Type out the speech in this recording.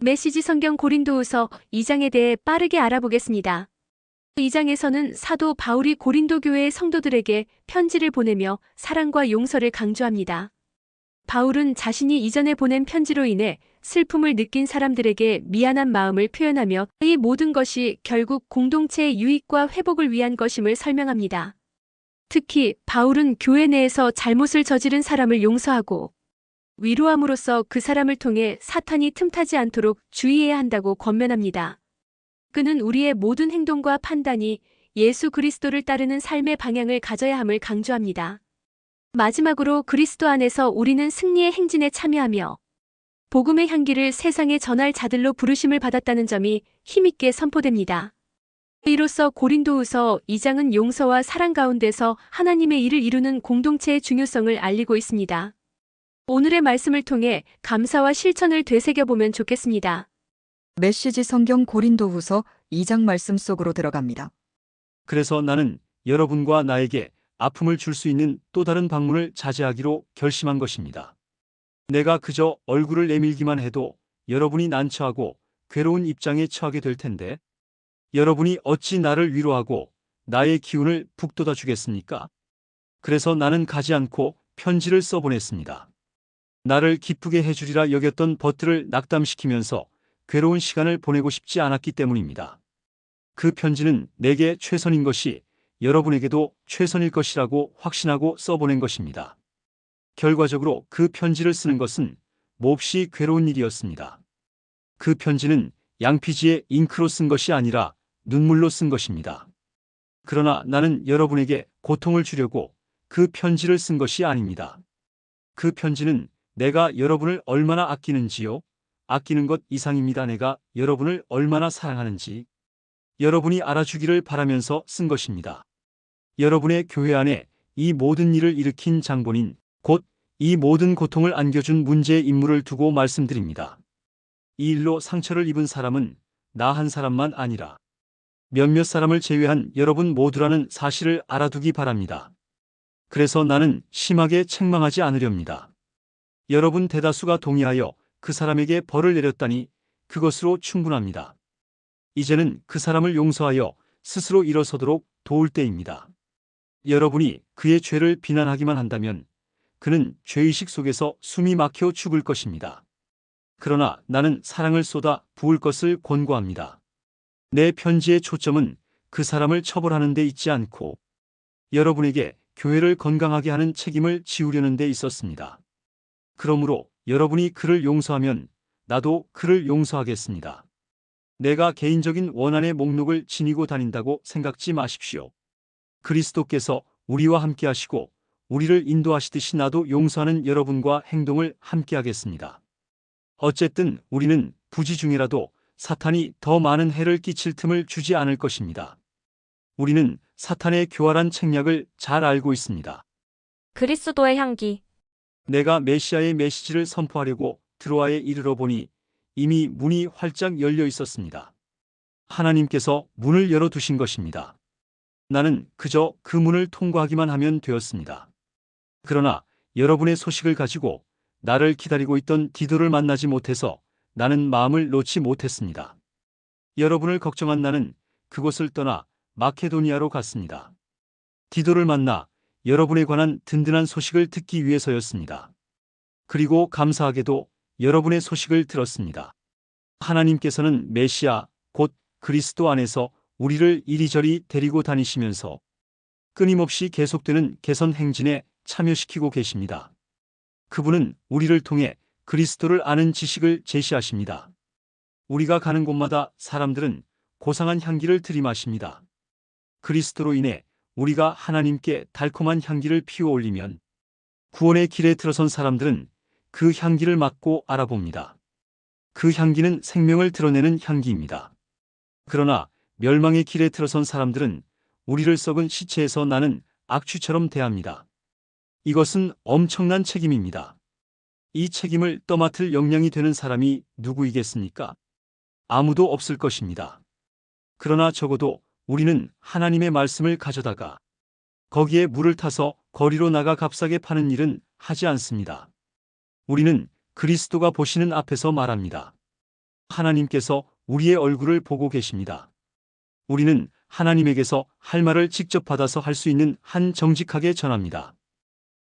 메시지 성경 고린도후서 2장에 대해 빠르게 알아보겠습니다. 2장에서는 사도 바울이 고린도 교회의 성도들에게 편지를 보내며 사랑과 용서를 강조합니다. 바울은 자신이 이전에 보낸 편지로 인해 슬픔을 느낀 사람들에게 미안한 마음을 표현하며 이 모든 것이 결국 공동체의 유익과 회복을 위한 것임을 설명합니다. 특히 바울은 교회 내에서 잘못을 저지른 사람을 용서하고 위로함으로써 그 사람을 통해 사탄이 틈타지 않도록 주의해야 한다고 권면합니다. 그는 우리의 모든 행동과 판단이 예수 그리스도를 따르는 삶의 방향을 가져야 함을 강조합니다. 마지막으로 그리스도 안에서 우리는 승리의 행진에 참여하며 복음의 향기를 세상에 전할 자들로 부르심을 받았다는 점이 힘있게 선포됩니다. 이로써 고린도후서 2장은 용서와 사랑 가운데서 하나님의 일을 이루는 공동체의 중요성을 알리고 있습니다. 오늘의 말씀을 통해 감사와 실천을 되새겨보면 좋겠습니다. 메시지 성경 고린도후서 2장 말씀 속으로 들어갑니다. 그래서 나는 여러분과 나에게 아픔을 줄 수 있는 또 다른 방문을 자제하기로 결심한 것입니다. 내가 그저 얼굴을 내밀기만 해도 여러분이 난처하고 괴로운 입장에 처하게 될 텐데 여러분이 어찌 나를 위로하고 나의 기운을 북돋아 주겠습니까? 그래서 나는 가지 않고 편지를 써보냈습니다. 나를 기쁘게 해주리라 여겼던 벗들을 낙담시키면서 괴로운 시간을 보내고 싶지 않았기 때문입니다. 그 편지는 내게 최선인 것이 여러분에게도 최선일 것이라고 확신하고 써보낸 것입니다. 결과적으로 그 편지를 쓰는 것은 몹시 괴로운 일이었습니다. 그 편지는 양피지에 잉크로 쓴 것이 아니라 눈물로 쓴 것입니다. 그러나 나는 여러분에게 고통을 주려고 그 편지를 쓴 것이 아닙니다. 그 편지는 내가 여러분을 얼마나 아끼는지요? 아끼는 것 이상입니다. 내가 여러분을 얼마나 사랑하는지 여러분이 알아주기를 바라면서 쓴 것입니다. 여러분의 교회 안에 이 모든 일을 일으킨 장본인, 곧 이 모든 고통을 안겨준 문제의 인물을 두고 말씀드립니다. 이 일로 상처를 입은 사람은 나 한 사람만 아니라 몇몇 사람을 제외한 여러분 모두라는 사실을 알아두기 바랍니다. 그래서 나는 심하게 책망하지 않으렵니다. 여러분 대다수가 동의하여 그 사람에게 벌을 내렸다니 그것으로 충분합니다. 이제는 그 사람을 용서하여 스스로 일어서도록 도울 때입니다. 여러분이 그의 죄를 비난하기만 한다면 그는 죄의식 속에서 숨이 막혀 죽을 것입니다. 그러나 나는 사랑을 쏟아 부을 것을 권고합니다. 내 편지의 초점은 그 사람을 처벌하는 데 있지 않고 여러분에게 교회를 건강하게 하는 책임을 지우려는 데 있었습니다. 그러므로 여러분이 그를 용서하면 나도 그를 용서하겠습니다. 내가 개인적인 원한의 목록을 지니고 다닌다고 생각지 마십시오. 그리스도께서 우리와 함께 하시고 우리를 인도하시듯이 나도 용서하는 여러분과 행동을 함께 하겠습니다. 어쨌든 우리는 부지 중이라도 사탄이 더 많은 해를 끼칠 틈을 주지 않을 것입니다. 우리는 사탄의 교활한 책략을 잘 알고 있습니다. 그리스도의 향기. 내가 메시아의 메시지를 선포하려고 드로아에 이르러 보니 이미 문이 활짝 열려 있었습니다. 하나님께서 문을 열어두신 것입니다. 나는 그저 그 문을 통과하기만 하면 되었습니다. 그러나 여러분의 소식을 가지고 나를 기다리고 있던 디도를 만나지 못해서 나는 마음을 놓지 못했습니다. 여러분을 걱정한 나는 그곳을 떠나 마케도니아로 갔습니다. 디도를 만나 여러분에 관한 든든한 소식을 듣기 위해서였습니다. 그리고 감사하게도 여러분의 소식을 들었습니다. 하나님께서는 메시아, 곧 그리스도 안에서 우리를 이리저리 데리고 다니시면서 끊임없이 계속되는 개선 행진에 참여시키고 계십니다. 그분은 우리를 통해 그리스도를 아는 지식을 제시하십니다. 우리가 가는 곳마다 사람들은 고상한 향기를 들이마십니다. 그리스도로 인해 우리가 하나님께 달콤한 향기를 피워 올리면 구원의 길에 들어선 사람들은 그 향기를 맡고 알아봅니다. 그 향기는 생명을 드러내는 향기입니다. 그러나 멸망의 길에 들어선 사람들은 우리를 썩은 시체에서 나는 악취처럼 대합니다. 이것은 엄청난 책임입니다. 이 책임을 떠맡을 역량이 되는 사람이 누구이겠습니까? 아무도 없을 것입니다. 그러나 적어도 우리는 하나님의 말씀을 가져다가 거기에 물을 타서 거리로 나가 값싸게 파는 일은 하지 않습니다. 우리는 그리스도가 보시는 앞에서 말합니다. 하나님께서 우리의 얼굴을 보고 계십니다. 우리는 하나님에게서 할 말을 직접 받아서 할 수 있는 한 정직하게 전합니다.